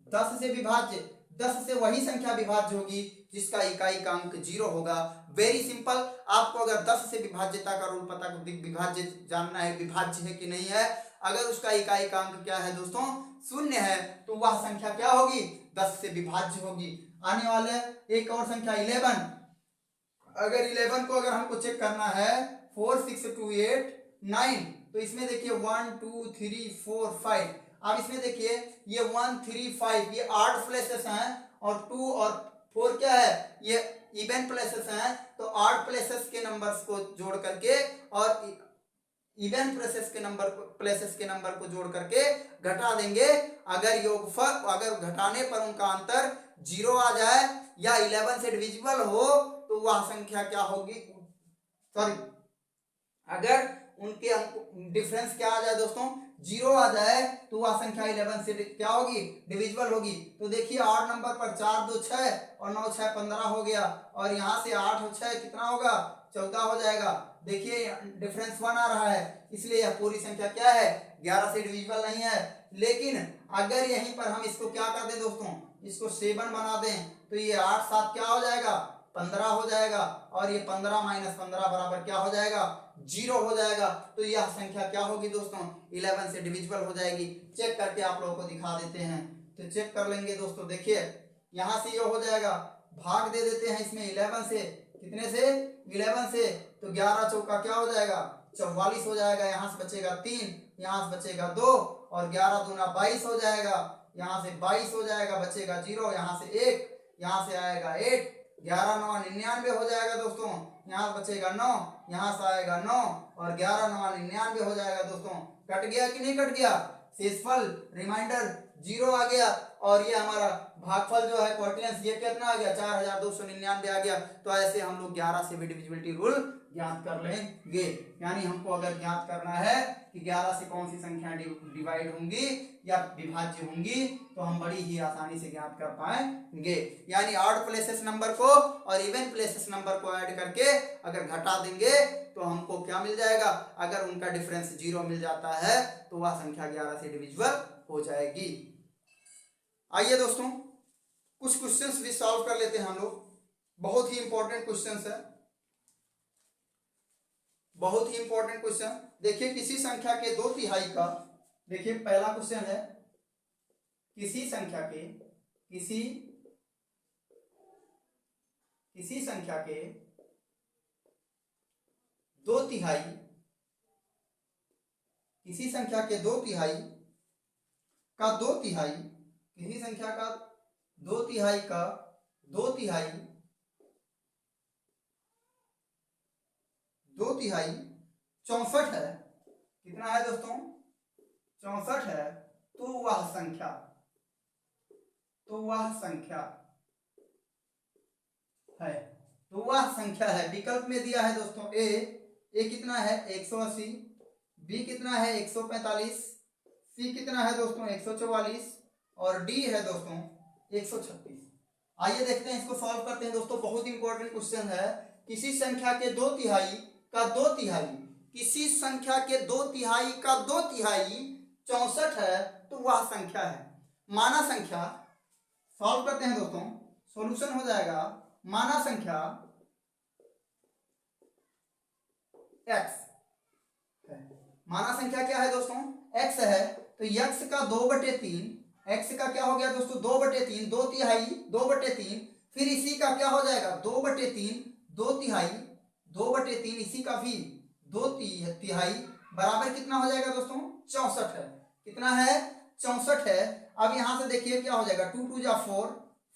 10 से विभाज्य, 10 से वही संख्या विभाज्य होगी जिसका इकाई का अंक 0 होगा। Very simple. आपको अगर 10 से विभाज्यता का रूल पता, विभाज्य जानना है, विभाज्य है कि नहीं है, अगर उसका इकाई का अंक क्या है दोस्तों, 0 है, तो वह संख्या क्या होगी, 10 से विभाज्य होगी। आने वाले एक और संख्या 11। अगर 11 को अगर हमको चेक करना है, 4 6 2 8 9, तो इसमें देखिए 1 2 3 4 5। अब इसमें देखिए ये 1 3 5 ये 8 प्लेसेस हैं, और 2 और 4 क्या है, ये इवन प्लेसेस हैं। तो 8 प्लेसेस के नंबर्स को जोड़ करके और इवन प्लेसेस के नंबर को जोड़ करके घटा देंगे। अगर योगफल, अगर घटाने पर उनका अंतर 0 आ जाए या 11 से डिविजिबल हो तो वह संख्या क्या होगी, सॉरी, अगर उनके डिफरेंस क्या आ जाए दोस्तों, 0 आ जाए तो वह संख्या 11 से क्या होगी, डिविजिबल होगी। तो देखिए 8 नंबर पर 4 2 6 और 9 6 15 हो गया, और यहाँ से 8 और 6 कितना होगा, 14 हो जाएगा। देखिए डिफरेंस 1 आ रहा है, इसलिए यह पूरी संख्या क्या है, 11 से डिविजिबल नहीं है। लेकिन अगर यहीं पर हम इसको क्या कर दें दोस्तों, इसको 7 बना दें, तो ये 8 7 क्या हो जाएगा, 15 हो जाएगा, और ये 15 - 15 बराबर क्या हो जाएगा, 0 हो जाएगा। तो यह संख्या क्या होगी दोस्तों, 11 से डिविजिबल हो जाएगी। चेक करके आप लोगों को दिखा देते हैं, तो चेक कर लेंगे दोस्तों। देखिए यहाँ से ये हो जाएगा, भाग दे देते हैं इसमें 11 से, कितने से, 11 से, तो 11 चौका क्या हो जाएगा, 44 हो जाएगा। यहाँ से बचेगा 3, यहाँ से बचेगा 2, और 11 दूना 22 हो जाएगा, यहाँ से 22 हो जाएगा, बचेगा 0, यहाँ से 1, यहाँ से आएगा 8, 11 9 99 हो जाएगा दोस्तों, यहाँ बचेगा 9, यहाँ से आएगा 9, और 11 9 99 हो जाएगा दोस्तों। कट गया कि नहीं कट गया, शेषफल रिमाइंडर 0 आ गया, और ये हमारा भागफल जो है क्वोटिएंट, ये कितना आ गया, 4299 आ गया। तो ऐसे हम लोग 11 से भी डिविजिबिलिटी रूल ज्ञात कर लेंगे। यानी हमको अगर ज्ञात करना है कि 11 से कौन सी संख्या डिवाइड होंगी या विभाज्य होंगी, तो हम बड़ी ही आसानी से ज्ञात कर पाएंगे। यानी ऑड प्लेसेस नंबर को और इवन प्लेसेस नंबर को ऐड करके अगर घटा देंगे तो हमको क्या मिल जाएगा, अगर उनका डिफरेंस 0 मिल जाता है तो वह संख्या 11 से डिविजिबल हो जाएगी। आइए दोस्तों कुछ क्वेश्चंस भी सॉल्व कर लेते हैं हम लोग। बहुत ही इंपॉर्टेंट क्वेश्चंस है, बहुत ही इंपॉर्टेंट क्वेश्चन। देखिए किसी संख्या के 2/3 का, देखिए पहला क्वेश्चन है, किसी संख्या के किसी संख्या के 2/3, किसी संख्या के 2/3 का 2/3, किसी संख्या का दो तिहाई का दो तिहाई 64 है। कितना है दोस्तों? 64 है। तो वह संख्या है। तो वह संख्या है। विकल्प में दिया है दोस्तों ए कितना है 180, बी कितना है 145, सी कितना है दोस्तों 144 और डी है दोस्तों 136। आइए देखते हैं, इसको सॉल्व करते हैं दोस्तों। बहुत इंपॉर्टेंट क्वेश्चन है। किसी संख्या के दो तिहाई का दो तिहाई, किसी संख्या के दो तिहाई का दो तिहाई 64 है तो वह संख्या है। माना संख्या, सॉल्व करते हैं दोस्तों, सॉल्यूशन हो जाएगा माना संख्या x है। माना संख्या क्या है दोस्तों? x है। तो x का 2/3, x का क्या हो गया दोस्तों 2/3, दो तिहाई 2/3, फिर इसी का क्या हो जाएगा 2/3, दो तिहाई 2/3, इसी का भी दो तिहाई बराबर कितना हो जाएगा दोस्तों 64 है। कितना है 64 है। अब यहां से देखिए क्या हो जाएगा 2 2 जा 4,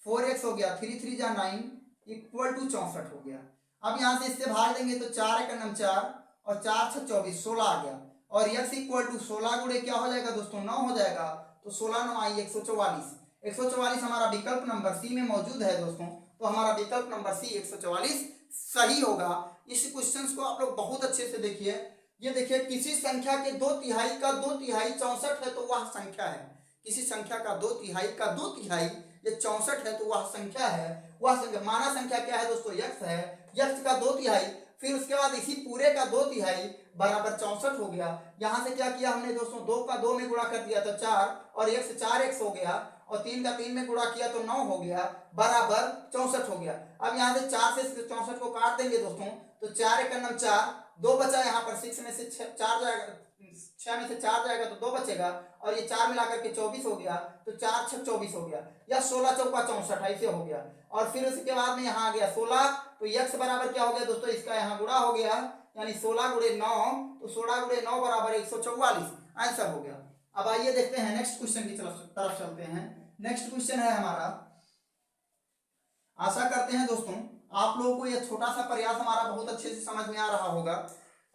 4x हो गया, 3 3 जा 9 इक्वल टू 64 हो गया। अब यहां से इससे भाग देंगे तो 4 एक 4 और 4 6 24, 16 आ गया और x इक्वल टू 16 गुणे क्या हो जाएगा दोस्तों 9 हो जाएगा। तो 16 9 आई 144, 144 हमारा विकल्प नंबर सी में मौजूद है दोस्तों। तो हमारा विकल्प नंबर सी 144 सही होगा। इस क्वेश्चन को आप लोग बहुत अच्छे से देखिए। ये देखिए, किसी संख्या के दो तिहाई का दो तिहाई 64 है तो वह संख्या है। किसी संख्या का दो तिहाई का दो तिहाई ये 64 है तो वह संख्या है। वह संख्या माना संख्या क्या है दोस्तों x है। x का दो तिहाई, फिर उसके बाद इसी पूरे का दो तिहाई बराबर 64 हो गया। यहां से क्या किया हमने दोस्तों 2 का 2 में गुणा कर दिया तो 4 और x 4x हो गया और 3 का 3 में गुणा किया तो 9 हो गया बराबर 64 हो गया। अब यहाँ से 4 से 64 को काट देंगे दोस्तों तो 4 एक 4, 2 बचा यहाँ पर 6 में से 4 जाएगा, 6 में से 4 जाएगा तो 2 बचेगा और ये 4 मिलाकर के 24 हो गया तो 4 6 24 हो गया या 16 चौका 64 ऐसे हो गया। और फिर उसके बाद में यहाँ आ गया 16 तो x बराबर क्या हो गया दोस्तों इसका यहाँ गुणा हो गया यानी 16 गुणे 9 तो 16 गुणे 9 बराबर 144 आंसर हो गया। अब आइए देखते हैं नेक्स्ट क्वेश्चन की तरफ चलते हैं। नेक्स्ट क्वेश्चन है हमारा, आशा करते हैं दोस्तों आप लोगों को यह छोटा सा प्रयास हमारा बहुत अच्छे से समझ में आ रहा होगा।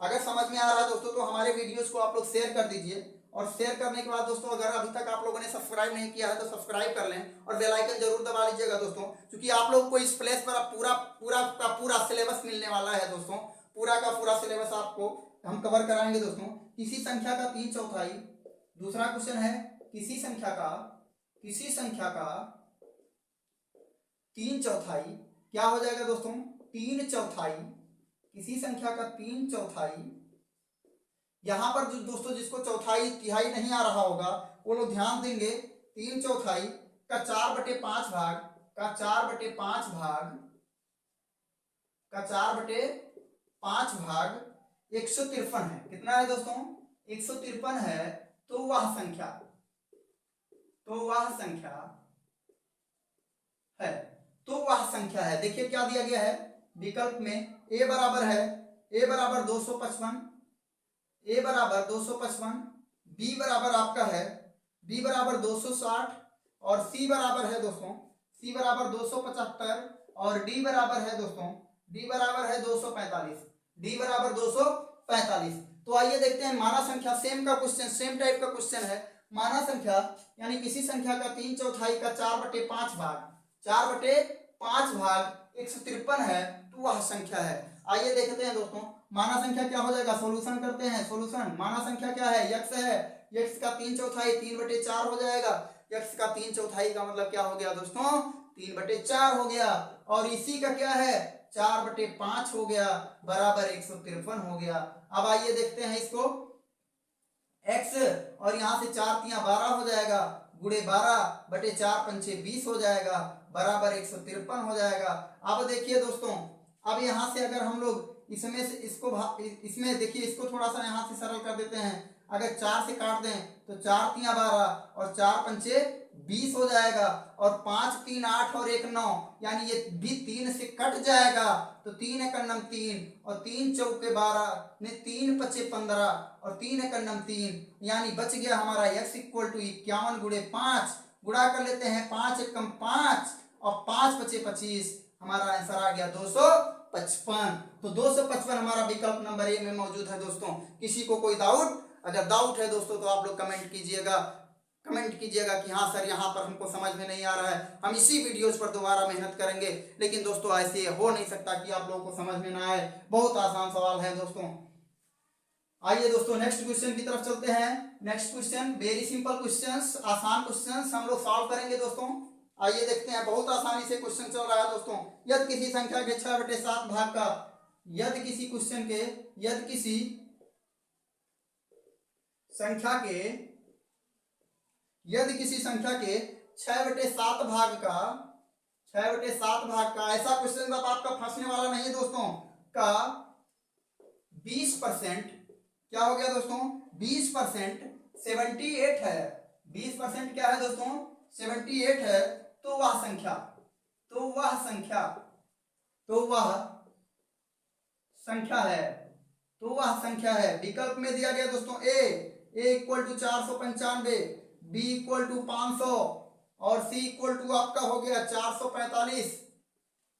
अगर समझ में आ रहा है दोस्तों तो हमारे वीडियोस को आप लोग शेयर कर दीजिए और शेयर करने के बाद दोस्तों अगर अभी तक आप लोगों ने सब्सक्राइब नहीं किया है तो सब्सक्राइब कर लें और बेल आइकन जरूर दबा लीजिएगा दोस्तों, क्योंकि आप लोग को इस प्लेस पर पूरा पूरा का पूरा सिलेबस मिलने वाला है दोस्तों। पूरा का पूरा सिलेबस आपको हम कवर कराएंगे दोस्तों। किसी संख्या का 3/4, दूसरा क्वेश्चन है किसी संख्या का 3/4 क्या हो जाएगा दोस्तों 3/4, किसी संख्या का 3/4। यहां पर जो दोस्तों जिसको चौथाई तिहाई नहीं आ रहा होगा वो लोग ध्यान देंगे। 3/4 का 4/5 भाग का 4/5 भाग का 4/5 भाग 153 है। कितना है दोस्तों 153 है। तो वह संख्या है। तो वह संख्या है। देखिए क्या दिया गया है विकल्प में a बराबर है a बराबर 255, a बराबर 255, b बराबर आपका है b बराबर 260 और c बराबर है दोस्तों c बराबर 275 और d बराबर है दोस्तों d बराबर है 245, d बराबर 245। तो आइए देखते हैं माना संख्या, सेम का क्वेश्चन, सेम टाइप का क्वेश्चन है। माना संख्या यानी किसी संख्या का 3/4 का 4/5 भाग 4/5 भाग 153 है तो वह संख्या है। आइए देखते हैं दोस्तों माना संख्या क्या हो जाएगा, सॉल्यूशन करते हैं। सॉल्यूशन माना संख्या क्या है x है, x का 3/4 3/4 हो जाएगा। x का 3/4 का मतलब क्या हो गया दोस्तों 3/4 हो गया और इसी का क्या है 4/5 हो गया बराबर 153 हो गया। अब आइए देखते हैं इसको x और यहां से 4 3 12 हो जाएगा गुणे 12/4 पंचे 20 हो जाएगा बराबर 153 हो जाएगा। अब देखिए दोस्तों अब यहाँ से अगर हम लोग इसमें से इसमें देखिए इसको थोड़ा सा यहाँ से सरल कर देते हैं। अगर 4 से काट दें तो 4 3 12 और 4 पंचे 20 हो जाएगा और 5 3 8 और 1 9 यानी ये भी 3 से कट जाएगा तो 3 एक 3 और 3 चौके 12 ने 3 पचे 15 और 3 एक 3 यानी बच गया हमारा x इक्वल टू 51 गुणे 5 गुणा कर लेते हैं, 5 एकम 5 और 5 पचे 25, हमारा आंसर आ गया 255। तो 255 हमारा विकल्प नंबर ए में मौजूद है दोस्तों। किसी को कोई डाउट, अगर डाउट है दोस्तों तो आप लोग कमेंट कीजिएगा कि हाँ सर यहाँ पर हमको समझ में नहीं आ रहा है, हम इसी वीडियोज पर दोबारा मेहनत करेंगे। लेकिन दोस्तों ऐसे हो नहीं सकता कि आप लोगों को समझ में ना आए, बहुत आसान सवाल है दोस्तों। आइए दोस्तों नेक्स्ट क्वेश्चन की तरफ चलते हैं। Next question very simple questions, आसान क्वेश्चंस हम लोग सॉल्व करेंगे दोस्तों। आइए देखते हैं, बहुत आसानी से क्वेश्चन चल रहा है दोस्तों। यदि किसी संख्या के 6/7 भाग का, यदि किसी संख्या के 6/7 भाग का ऐसा क्वेश्चन आपका फंसने वाला नहीं है दोस्तों, का 20% क्या हो गया दोस्तों, 20% 78 है। 20% क्या है दोस्तों, 78 है। तो वह संख्या है। विकल्प में दिया गया दोस्तों A equal to 495, B equal to 500 और सी इक्वल टू आपका हो गया 445।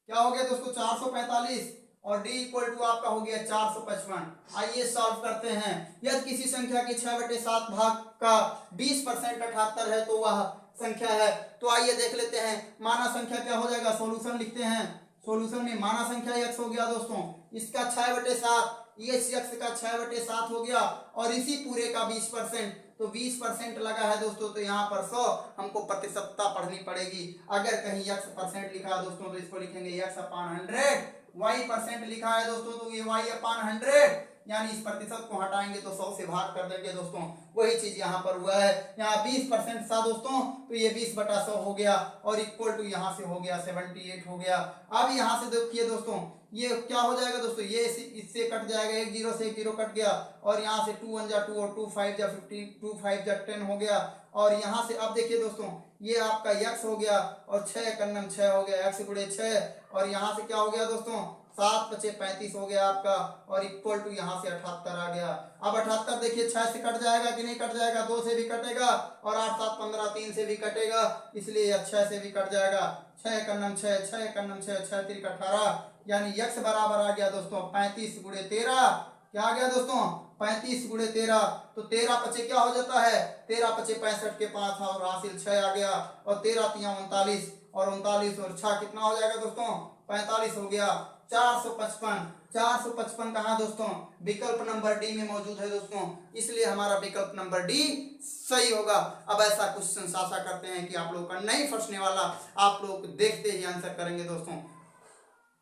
क्या हो गया दोस्तों, 445 और डी इक्वल टू आपका हो गया 455। आइए सॉल्व करते हैं। यदि किसी संख्या के 6/7 भाग का 20% 78 है तो वह संख्या है। तो आइए देख लेते हैं माना संख्या क्या हो जाएगा, सॉल्यूशन लिखते हैं। सॉल्यूशन में माना संख्या x हो गया दोस्तों, इसका 6/7, ये x का 6/7 हो गया और इसी पूरे का 20%, तो 20% लगा है दोस्तों, तो यहाँ पर 100 हमको प्रतिशतता पढ़नी पड़ेगी। अगर कहीं x परसेंट लिखा है दोस्तों तो इसको लिखेंगे x/100, y% लिखा है दोस्तों तो ये y/100, यानी इस प्रतिशत को हटाएंगे तो 100 से भाग कर देंगे दोस्तों। वही चीज यहाँ पर हुआ है, यहाँ 20% था दोस्तों तो ये 20/100 हो गया और इक्वल टू यहाँ से हो गया 78 हो गया। अब यहाँ से देखिए दोस्तों ये क्या हो जाएगा दोस्तों, ये इससे कट जाएगा, 1 0 से 1 0 कट गया और यहाँ से 2 1 जा 2 और 2 5 जा 15, 2 5 जा 10 हो गया। और यहाँ से अब देखिए दोस्तों ये आपका x हो गया और 6 कन्नम 6 हो गया, x गुणे 6 और यहाँ से क्या हो गया दोस्तों 7 × 5 = 35 हो गया आपका और इक्वल टू यहाँ से 78 आ गया। अब 78 देखिए 6 से कट जाएगा कि नहीं कट जाएगा, 2 से भी कटेगा और 8 7 15 3 से भी कटेगा, इसलिए 6 से भी कट जाएगा। 6 कन्नम 6, 6 कन्नम 6, 6 × 3 = 18, यानी x बराबर आ गया दोस्तों 35 × 13। क्या आ गया दोस्तों 35 × 13, तो 13 × 5 क्या हो जाता है, 13 × 5 = 65 के 5 और हासिल 6 आ गया और 13 × 3 = 39 और 39 और 6 कितना हो जाएगा दोस्तों 45 हो गया। 455 कहाँ दोस्तों, विकल्प नंबर डी में मौजूद है दोस्तों, इसलिए हमारा विकल्प नंबर डी सही होगा। अब ऐसा क्वेश्चन आशा करते हैं कि आप लोगों का नहीं फंसने वाला, आप लोग देखते ही आंसर करेंगे दोस्तों।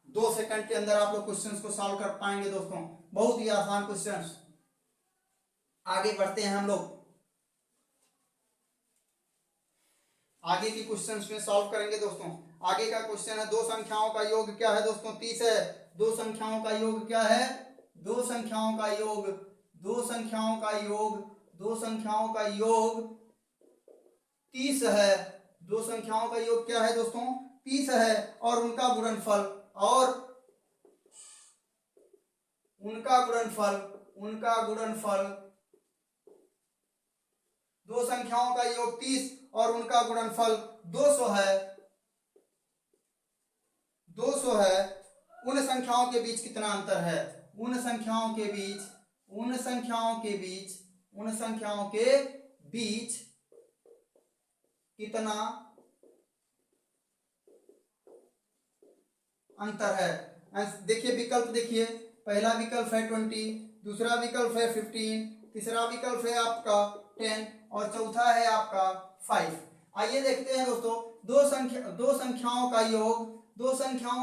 2 सेकंड के अंदर आप लोग क्वेश्चंस को सॉल्व कर पाएंगे दोस्तों, बहुत ही आसान क्वेश्चंस। आगे बढ़ते हैं हम लोग, आगे की क्वेश्चंस में सॉल्व करेंगे दोस्तों। आगे का क्वेश्चन है, दो संख्याओं का योग क्या है दोस्तों 30 है। दो संख्याओं का योग क्या है, दो संख्याओं का योग 30 है। दो संख्याओं का योग क्या है दोस्तों 30 है और उनका गुणनफल दो संख्याओं का योग 30 और उनका गुणनफल 200 है। उन संख्याओं के बीच कितना अंतर है, उन संख्याओं के बीच कितना अंतर है। देखिए विकल्प, देखिए पहला विकल्प है 20, दूसरा विकल्प है 15, तीसरा विकल्प है आपका 10 और चौथा है आपका 5। आइए देखते हैं दोस्तों, दो संख्याओं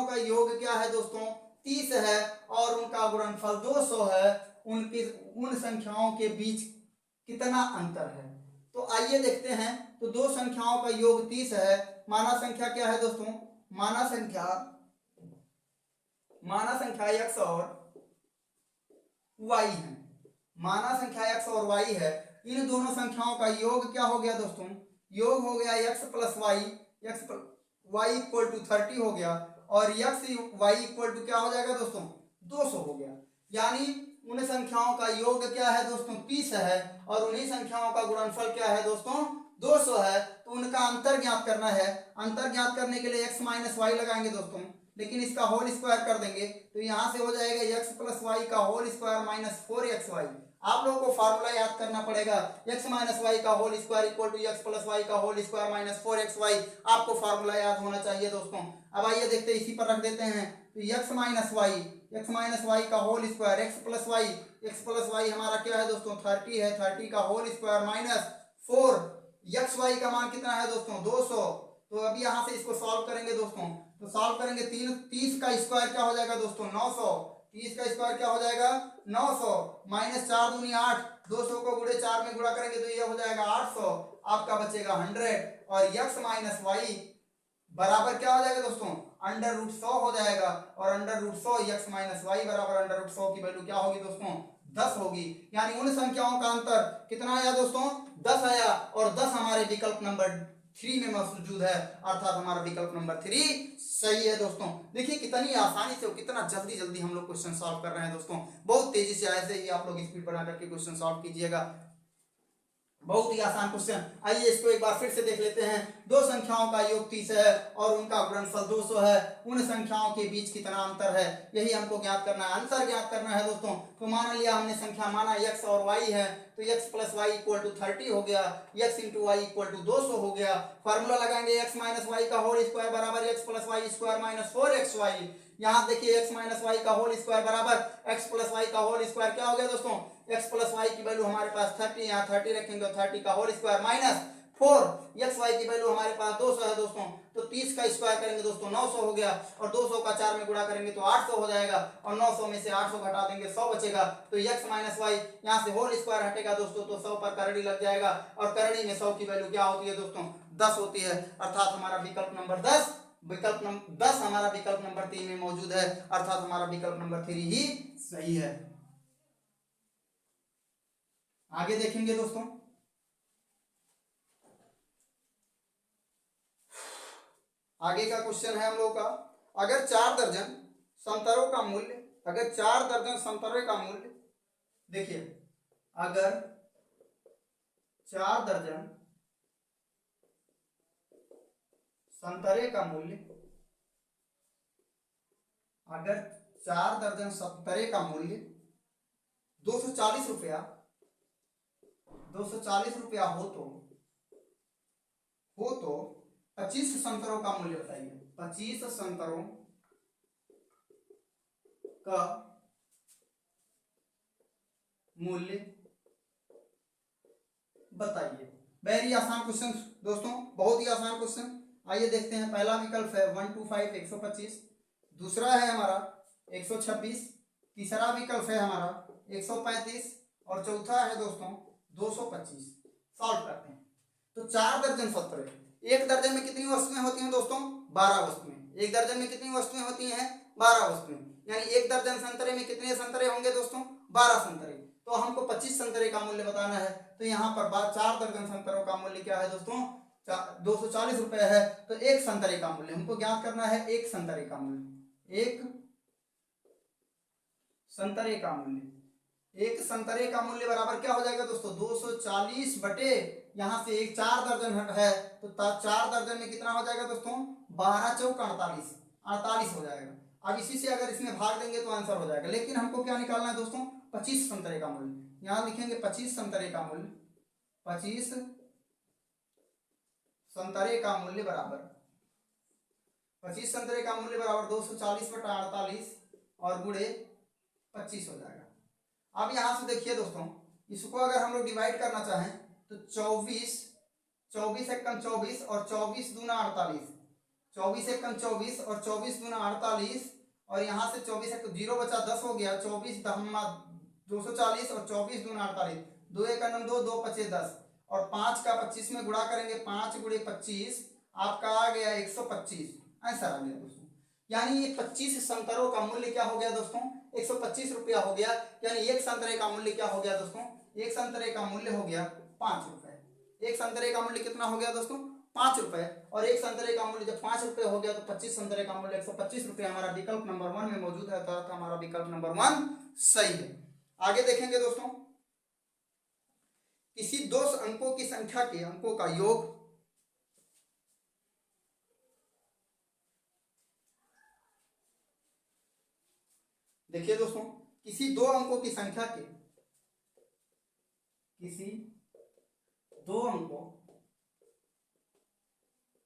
का योग क्या है दोस्तों 30 है और उनका गुणनफल 200 है। उन संख्याओं के बीच कितना अंतर है, तो आइए देखते हैं। तो दो संख्याओं का योग 30 है, माना संख्या क्या है दोस्तों, माना संख्या x और y है, माना संख्या x और y है। इन दोनों संख्याओं का योग क्या हो गया दोस्तों, योग हो गया x + y, y = 30 हो गया और x y = क्या हो जाएगा दोस्तों 200 हो गया। यानी उन संख्याओं का योग क्या है दोस्तों 30 है और उन्हीं संख्याओं का गुणनफल क्या है दोस्तों 200 है तो उनका अंतर ज्ञात करना है। अंतर ज्ञात करने के लिए x माइनस वाई लगाएंगे दोस्तों, लेकिन इसका होल स्क्वायर कर देंगे तो यहाँ से हो जाएगा x प्लस वाई का होल स्क्वायर माइनस 4xy। आप लोगों को फार्मूला याद करना पड़ेगा, x माइनस वाई का whole square equal to x plus y का होल स्क्वायर माइनस 4xy। आपको फार्मूला याद होना चाहिए दोस्तों। अब आइए देखते हैं, इसी पर रख देते हैं। तो x माइनस वाई का whole square x plus y हमारा क्या है दोस्तों 30 है, 30 का whole square minus 4 x y का मान कितना है दोस्तों 200। तो अभी यहाँ से इसको सॉल्व करेंगे दोस्तों, तो सॉल्व करेंगे 30 का स्क्वायर क्या हो जाएगा दोस्तों 900। 30 का स्क्वायर क्या हो जाएगा 900 माइनस 4 दूनी 8, 200 को गुणे 4 में गुणा करेंगे तो ये हो जाएगा 800, आपका बचेगा 100 और x माइनस वाई बराबर क्या हो जाएगा दोस्तों अंडर रूट 100 हो जाएगा। और under root 100 x minus y बराबर अंडर रूट 100 की वैल्यू क्या होगी दोस्तों 10 होगी। यानी उन संख्याओं का अंतर कितना आया दोस्तों 10 आया, और 10 हमारे विकल्प नंबर 3 में मौजूद है, अर्थात हमारा विकल्प नंबर 3 सही है दोस्तों। देखिए कितनी आसानी से, कितना जल्दी जल्दी हम लोग क्वेश्चन सॉल्व कर रहे हैं दोस्तों। बहुत तेजी से ऐसे ही आप लोग स्पीड बना करके क्वेश्चन सॉल्व कीजिएगा, बहुत ही आसान क्वेश्चन। आइए इसको एक बार फिर से देख लेते हैं। दो संख्याओं का योग 30 है और उनका गुणनफल 200 है, उन संख्याओं के बीच कितना अंतर है यही हमको ज्ञात करना है, अंतर ज्ञात करना है दोस्तों। तो मान लिया हमने संख्या माना x और y है, तो x plus y equal to 30 हो गया, x into y equal to 200 हो गया। फॉर्मूला लगाएंगे x माइनस वाई का होल स्क्वायर बराबर x plus y square minus 4xy। यहाँ देखिए x माइनस वाई का होल स्क्वायर बराबर x प्लस वाई का होल स्क्वायर क्या हो गया दोस्तों x प्लस वाई की वैल्यू हमारे पास 30, यहाँ 30 रखेंगे 30 का whole square minus 4 x Y की वैल्यू हमारे पास 200 है दोस्तों। तो 30 का स्क्वायर करेंगे दोस्तों 900 हो गया, और 200 का 4 में गुणा करेंगे तो 800 हो जाएगा, और 900 में से 800 घटा देंगे 100 बचेगा। तो x माइनस वाई यहाँ से होल स्क्वायर हटेगा दोस्तों तो 100 पर करड़ी लग जाएगा, और करड़ी में 100 की वैल्यू क्या होती है दोस्तों 10 होती है, अर्थात हमारा विकल्प नंबर 10 हमारा विकल्प नंबर 3 में मौजूद है, अर्थात हमारा विकल्प नंबर 3 ही सही है। आगे देखेंगे दोस्तों, आगे का क्वेश्चन है हम लोग का, अगर 4 दर्जन संतरों का मूल्य, अगर 4 दर्जन संतरे का मूल्य, देखिए अगर 4 दर्जन संतरे का मूल्य, अगर 4 दर्जन संतरे का मूल्य 240 रुपया हो तो 25 संतरों का मूल्य बताइए। 25 संतरों का मूल्य बताइए। वेरी आसान क्वेश्चन दोस्तों, बहुत ही आसान क्वेश्चन। आइए देखते हैं, पहला विकल्प है 125 125, दूसरा है हमारा 126, तीसरा विकल्प है हमारा 135 और चौथा है दोस्तों 225। सॉल्व करते हैं। तो 4 दर्जन संतरे, एक दर्जन में कितनी वस्तुएं होती हैं दोस्तों 12 वस्तुएं। एक दर्जन में कितनी वस्तुएं होती हैं 12 वस्तुएं, यानी एक दर्जन संतरे में कितने संतरे होंगे दोस्तों 12 संतरे। तो हमको 25 संतरे का मूल्य बताना है, तो यहाँ पर 4 दर्जन संतरों का मूल्य क्या है दोस्तों 240 रुपए है। तो एक संतरे का मूल्य हमको ज्ञात करना है, एक संतरे का मूल्य, एक संतरे का मूल्य, एक संतरे का मूल्य बराबर क्या हो जाएगा दोस्तों 240 बटे यहाँ से एक 4 दर्जन है, तो 4 दर्जन में कितना हो जाएगा दोस्तों 12 चौक 48 हो जाएगा। अब इसी से अगर इसमें भाग देंगे तो आंसर हो जाएगा, लेकिन हमको क्या निकालना है दोस्तों 25 संतरे का मूल्य। यहाँ लिखेंगे 25 संतरे का मूल्य, 25 संतरे का मूल्य बराबर 25 संतरे का मूल्य बराबर 240 बटा 48 और गुणे 25 हो जाएगा। अब यहाँ से देखिए दोस्तों, इसको अगर हम लोग डिवाइड करना चाहें तो 24 एकम 24 और 24 दूना 48, 24 एकम 24 और 24 दूना 48, और यहाँ से 24 एक 0 बचा 10 हो गया, 24 240 और 24 दूना 48, 2 एकम 2, 2 पचे 10 और 5 का 25 में गुणा करेंगे, 5 गुणे 25 आपका आ गया 125, आंसर आ गया दोस्तों। यानी ये 25 संतरों का मूल्य क्या हो गया दोस्तों 125 रुपया हो गया। यानी एक संतरे का मूल्य क्या हो गया दोस्तों, एक संतरे का मूल्य हो गया 5 रुपए। एक संतरे का मूल्य कितना हो गया दोस्तों 5 रुपए, और एक संतरे का मूल्य जब 5 रुपए हो गया तो 25 संतरे का मूल्य 125 रुपये हमारा विकल्प नंबर 1 में मौजूद है, तो हमारा विकल्प नंबर 1 सही है। आगे देखेंगे दोस्तों, किसी दो अंकों की संख्या के अंकों का योग देखिए दोस्तों, किसी दो अंकों की संख्या के किसी दो अंकों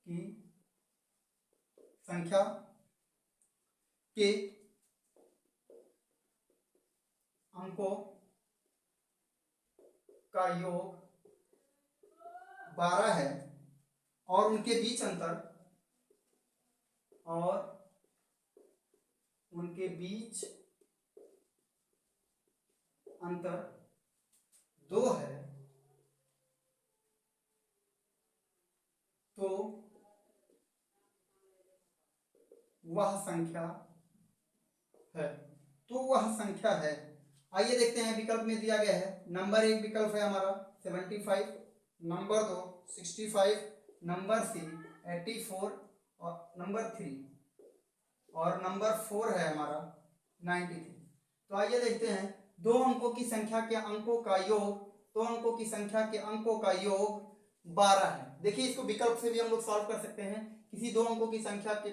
की संख्या के अंकों का योग 12 है और उनके बीच अंतर दो है, तो वह संख्या है। आइए देखते हैं, विकल्प में दिया गया है। नंबर 1 विकल्प है हमारा 75, नंबर 2 65, नंबर सी 84 और नंबर 3 और नंबर 4 है हमारा 93। तो आइए देखते हैं, दो अंकों की संख्या के अंकों का योग 12 है। देखिए, इसको विकल्प से भी हम लोग सॉल्व कर सकते हैं। किसी दो अंकों की संख्या के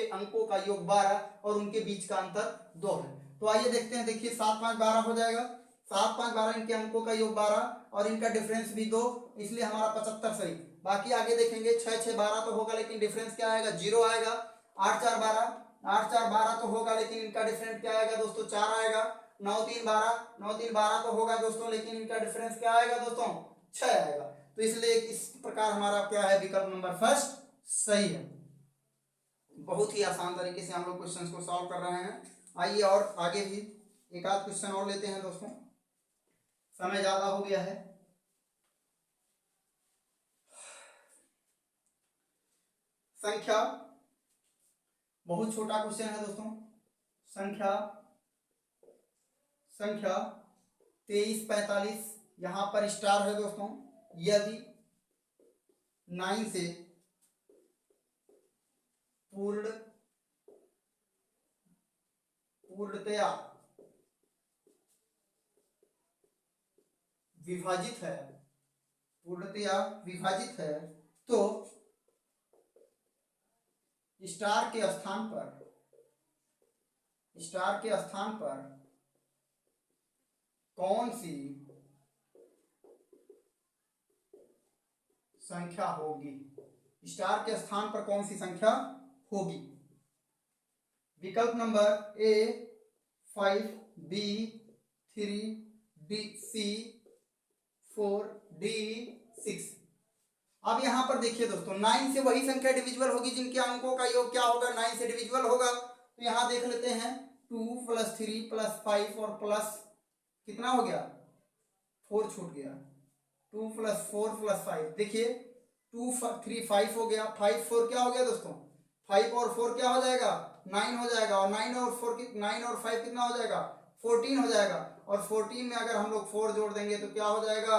अंकों का योग 12 और उनके बीच का अंतर 2 है। तो आइए देखते हैं। देखिए, 7 5 12 हो जाएगा। 7 5 12, इनके अंकों का योग 12 और इनका डिफरेंस भी 2, इसलिए हमारा 75 सही। बाकी आगे देखेंगे, 6 6 12 तो होगा, लेकिन डिफरेंस क्या आएगा, 0 आएगा। 8 4 12 तो होगा, लेकिन इनका डिफरेंस क्या आएगा दोस्तों, 4 आएगा। 9 3 12 तो होगा दोस्तों, लेकिन इनका डिफरेंस क्या आएगा दोस्तों, 6 आएगा। तो इसलिए इस प्रकार हमारा क्या है, विकल्प नंबर फर्स्ट सही है। बहुत ही आसान तरीके से हम लोग क्वेश्चंस को सॉल्व कर रहे हैं। आइए और आगे भी एक आध क्वेश्चन और लेते हैं दोस्तों, समय ज्यादा हो गया है। संख्या, बहुत छोटा क्वेश्चन है दोस्तों। संख्या 23 45, यहां पर स्टार है दोस्तों। यदि 9 से पूर्णतया विभाजित है, तो स्टार के स्थान पर कौन सी संख्या होगी? स्टार के स्थान पर कौन सी संख्या होगी? विकल्प number A 5, B 3, D C 4, D 6। अब यहां पर देखिए दोस्तों, 9 से वही संख्या डिविजिबल होगी जिनके अंकों का योग क्या होगा, 9 से डिविजिबल होगा। तो यहां देख लेते हैं, 2 + 3 + 5 और प्लस कितना हो गया, 4 छूट गया। 2 + 4 + 5, देखिए 2 3 5 हो गया, 5 4 क्या हो गया दोस्तों, 5 और 4 क्या हो जाएगा, 9 हो जाएगा। और 9 और 5 कितना हो जाएगा, 14 हो जाएगा। और 14 में अगर हम लोग 4 जोड़ देंगे तो क्या हो जाएगा,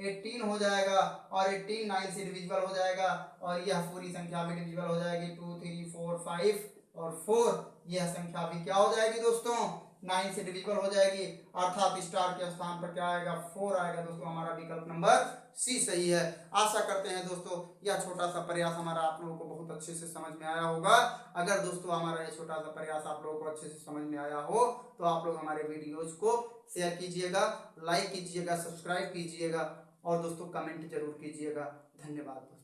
18 हो जाएगा। और 18 9 से डिविजिबल हो जाएगा और यह पूरी संख्या में डिविजिबल हो जाएगी। 2 3 4 5 और 4, यह संख्या भी क्या हो जाएगी दोस्तों, 9 से डिविजिबल हो जाएगी। अर्थात स्टार के स्थान पर क्या आएगा, 4 आएगा दोस्तों। हमारा विकल्प नंबर सी सही है। आशा करते हैं दोस्तों यह छोटा सा प्रयास हमारा आप लोगों को बहुत अच्छे से समझ में आया होगा। अगर दोस्तों हमारा यह छोटा सा प्रयास आप लोगों को अच्छे से समझ में आया हो तो आप लोग हमारे वीडियोज को शेयर कीजिएगा, लाइक कीजिएगा, सब्सक्राइब कीजिएगा और दोस्तों कमेंट जरूर कीजिएगा। धन्यवाद।